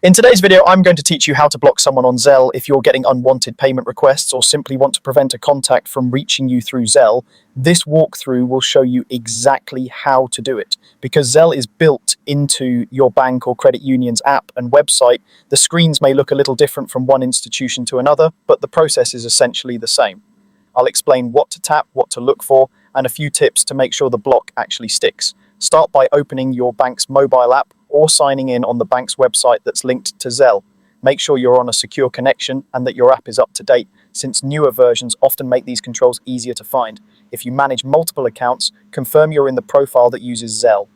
In today's video, I'm going to teach you how to block someone on Zelle if you're getting unwanted payment requests or simply want to prevent a contact from reaching you through Zelle. This walkthrough will show you exactly how to do it. Because Zelle is built into your bank or credit union's app and website, the screens may look a little different from one institution to another, but the process is essentially the same. I'll explain what to tap, what to look for, and a few tips to make sure the block actually sticks. Start by opening your bank's mobile app or signing in on the bank's website that's linked to Zelle. Make sure you're on a secure connection and that your app is up to date, since newer versions often make these controls easier to find. If you manage multiple accounts, confirm you're in the profile that uses Zelle.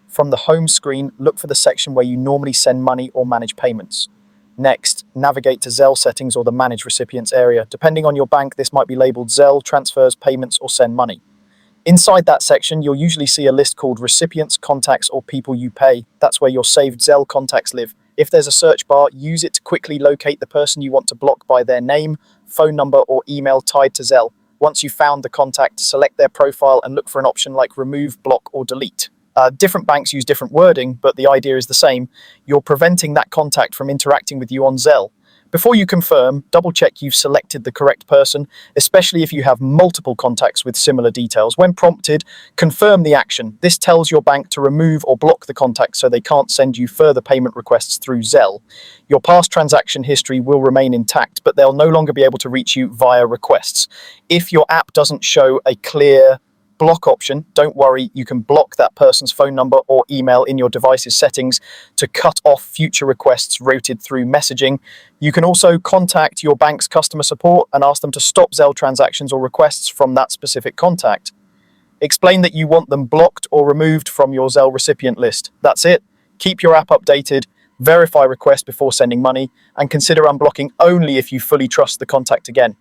From the home screen, look for the section where you normally send money or manage payments. Next, navigate to Zelle settings or the Manage Recipients area. Depending on your bank, this might be labeled Zelle, Transfers, Payments, or Send Money. Inside that section, you'll usually see a list called Recipients, Contacts, or People You Pay. That's where your saved Zelle contacts live. If there's a search bar, use it to quickly locate the person you want to block by their name, phone number, or email tied to Zelle. Once you've found the contact, select their profile and look for an option like Remove, Block, or Delete. Different banks use different wording, but the idea is the same. You're preventing that contact from interacting with you on Zelle. Before you confirm, double check you've selected the correct person, especially if you have multiple contacts with similar details. When prompted, confirm the action. This tells your bank to remove or block the contact so they can't send you further payment requests through Zelle. Your past transaction history will remain intact, but they'll no longer be able to reach you via requests. If your app doesn't show a clear block option, don't worry, you can block that person's phone number or email in your device's settings to cut off future requests routed through messaging. You can also contact your bank's customer support and ask them to stop Zelle transactions or requests from that specific contact. Explain that you want them blocked or removed from your Zelle recipient list. That's it. Keep your app updated, verify requests before sending money, and consider unblocking only if you fully trust the contact again.